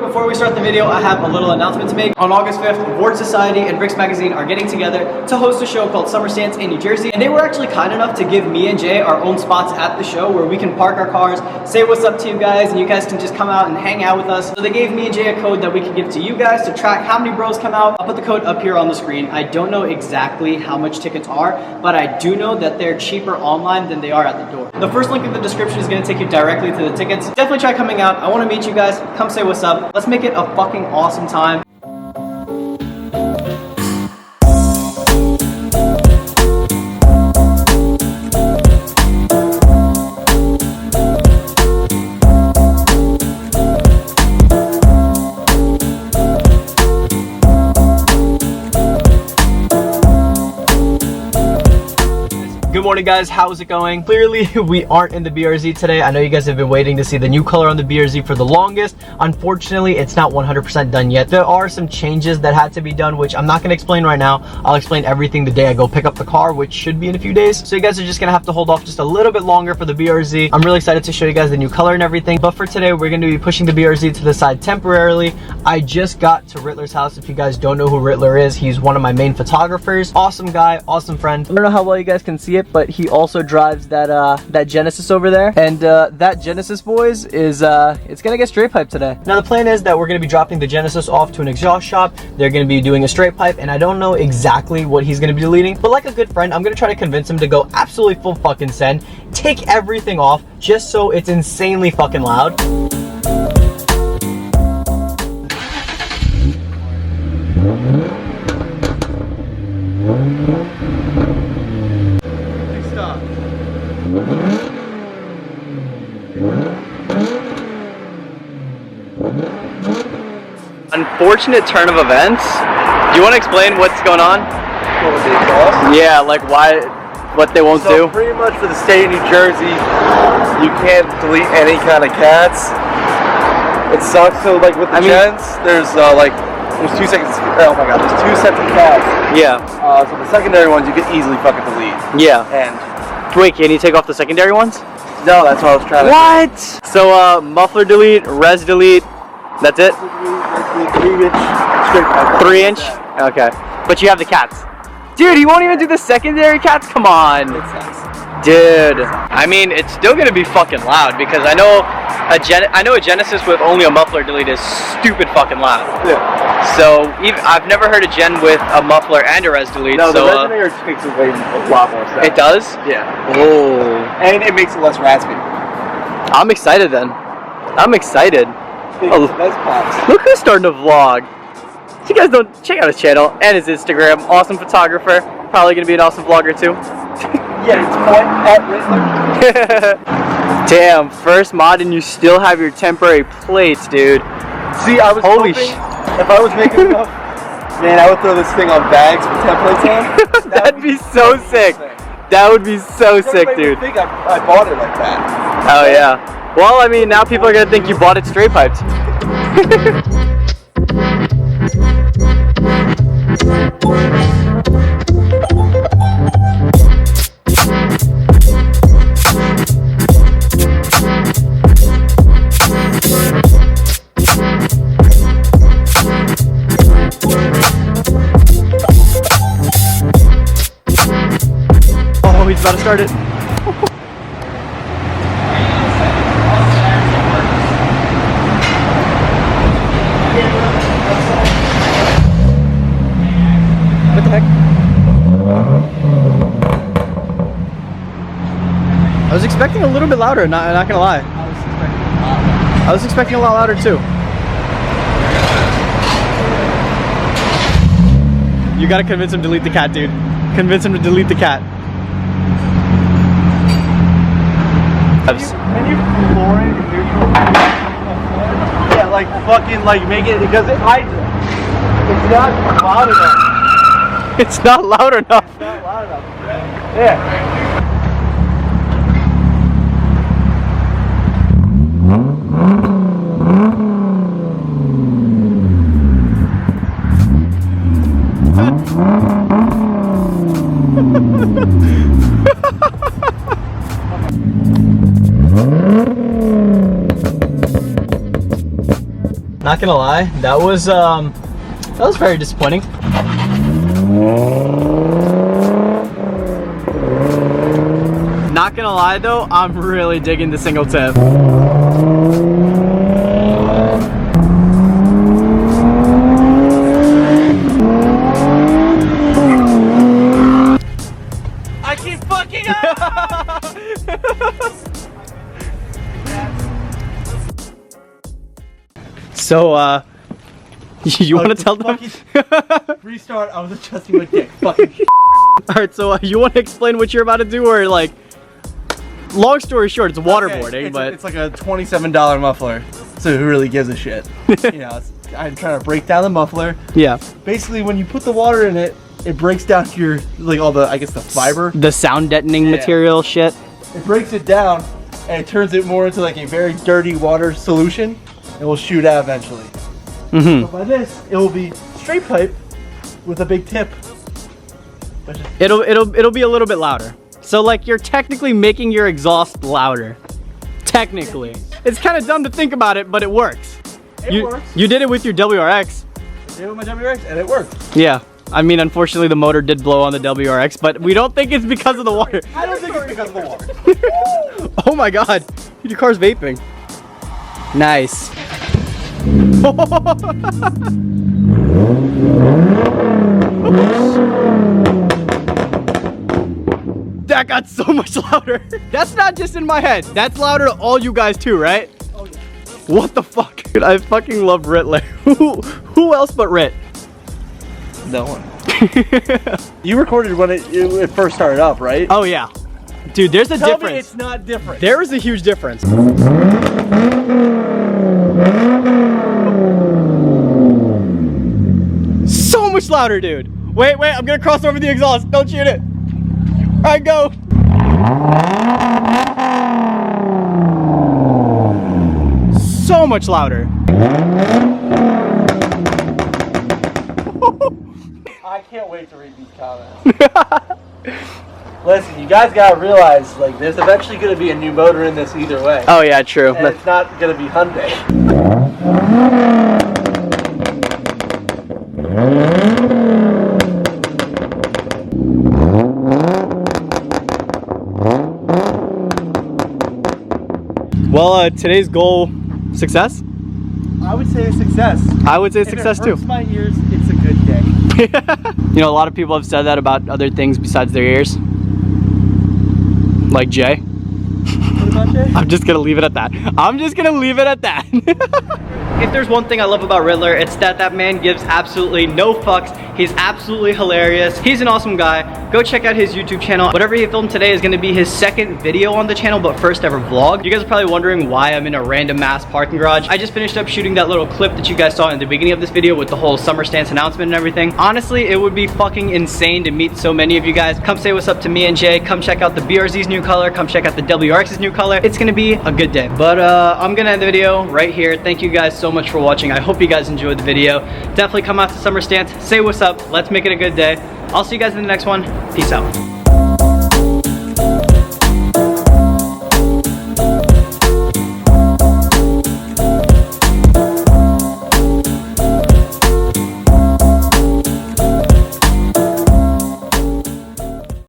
before we start the video, I have a little announcement to make. On August 5th, Ward Society and Bricks Magazine are getting together to host a show called Summer Stance in New Jersey. And they were actually kind enough to give me and Jay our own spots at the show where we can park our cars, say what's up to you guys, and you guys can just come out and hang out with us. So they gave me and Jay a code that we can give to you guys to track how many bros come out. I'll put the code up here on the screen. I don't know exactly how much tickets are, but I do know that they're cheaper online than they are at the door. The first link in the description is going to take you directly to the tickets. Definitely try coming out. I want to meet you guys. Come say what's up. Let's make it a fucking awesome time. Good morning, guys. How's it going? Clearly, we aren't in the BRZ today. I know you guys have been waiting to see the new color on the BRZ for the longest. Unfortunately, it's not 100% done yet. There are some changes that had to be done, which I'm not going to explain right now. I'll explain everything the day I go pick up the car, which should be in a few days. So you guys are just going to have to hold off just a little bit longer for the BRZ. I'm really excited to show you guys the new color and everything. But for today, we're going to be pushing the BRZ to the side temporarily. I just got to Rittler's house. If you guys don't know who Rittler is, he's one of my main photographers. Awesome guy, awesome friend. I don't know how well you guys can see it, but he also drives that that Genesis over there, and that Genesis, boys, is it's gonna get straight pipe today. Now the plan is that we're gonna be dropping the Genesis off to an exhaust shop. They're gonna be doing a straight pipe, and I don't know exactly what he's gonna be deleting, but like a good friend, I'm gonna try to convince him to go absolutely full fucking send, take everything off just so it's insanely fucking loud. Unfortunate turn of events. Do you want to explain what's going on? Yeah, like what they won't do? Pretty much for the state of New Jersey, you can't delete any kind of cats. It sucks. So like with the gens, there's 2 seconds. Oh my god, there's 2 sets of cats. Yeah. So the secondary ones you can easily fucking delete. Yeah. And wait, can you take off the secondary ones? No, that's what I was trying to do. What? So muffler delete, res delete. That's it? 3-inch straight pipe. 3-inch? Okay. But you have the cats. Dude, he won't even do the secondary cats? Come on. Dude. I mean, it's still gonna be fucking loud because I know a Genesis with only a muffler delete is stupid fucking loud. Yeah. So I've never heard a gen with a muffler and a res delete. No, the resonator takes away a lot more sound. It does? Yeah. Oh. And it makes it less raspy. I'm excited then. I'm excited. Oh, look who's starting to vlog. If you guys don't, check out his channel and his Instagram. Awesome photographer. Probably gonna be an awesome vlogger too. Yeah, it's point at Rittler. Damn, first mod and you still have your temporary plates, dude. See, I was holy hoping if I was making enough, man, I would throw this thing on bags with templates on. That'd be so sick. That would be so sick, dude. I think I bought it like that. Oh yeah. Well, I mean, now people are gonna think you bought it straight piped. Oh, he's about to start it. What the heck? I was expecting a little bit louder, not gonna lie. I was expecting a lot louder too. You gotta convince him to delete the cat, dude. Convince him to delete the cat. Can you floor it in neutral? Yeah, like fucking make it because it hides it. It's not loud enough. It's not loud enough. It's not loud enough. Yeah. Not gonna lie, that was very disappointing. Not gonna lie though, I'm really digging the single tip. I keep fucking up! So, you want to tell them? Restart, I was adjusting my dick. Fucking Alright, so you want to explain what you're about to do, or like, long story short, it's waterboarding, but it's like a $27 muffler, so who really gives a shit? You know, I'm trying to break down the muffler. yeah. Basically, when you put the water in it, it breaks down your, like all the, I guess the fiber. The sound deadening material shit. It breaks it down, and it turns it more into like a very dirty water solution. It will shoot out eventually. Mm-hmm. So by this, it will be straight pipe with a big tip. It'll be a little bit louder. So like you're technically making your exhaust louder. Technically. It's kind of dumb to think about it, but it works. It works. You did it with your WRX. I did it with my WRX, and it worked. Yeah. I mean, unfortunately, the motor did blow on the WRX, but we don't think it's because of the water. I don't think it's because of the water. Oh my god. Your car's vaping. Nice. That got so much louder. That's not just in my head. That's louder to all you guys too, right? Oh yeah. What the fuck? Dude, I fucking love Rittler. Who else but Rit? No one. You recorded when it first started up, right? Oh yeah. Dude, there's a Tell difference. me it's not different. There is a huge difference. So much louder, dude. Wait, I'm gonna cross over the exhaust. Don't shoot it. All right, go. So much louder. I can't wait to read these comments. Listen, you guys gotta realize, like, there's eventually gonna be a new motor in this either way. Oh yeah, true. And it's not gonna be Hyundai. Well, today's goal, success? I would say a success. I would say If success it too. hurts my ears, it's a good day. You know, a lot of people have said that about other things besides their ears. Like Jay. What about Jay? I'm just gonna leave it at that. I'm just gonna leave it at that. If there's one thing I love about Rittler, it's that man gives absolutely no fucks. He's absolutely hilarious. He's an awesome guy. Go check out his YouTube channel. Whatever he filmed today is gonna be his second video on the channel, but first ever vlog. You guys are probably wondering why I'm in a random ass parking garage. I just finished up shooting that little clip that you guys saw in the beginning of this video with the whole summer stance announcement and everything. Honestly, it would be fucking insane to meet so many of you guys. Come say what's up to me and Jay. Come check out the BRZ's new color. Come check out the WRX's new color. It's gonna be a good day. But I'm gonna end the video right here. Thank you guys so much for watching. I hope you guys enjoyed the video. Definitely come out to summer stance. Say what's up. Let's make it a good day. I'll see you guys in the next one. Peace out.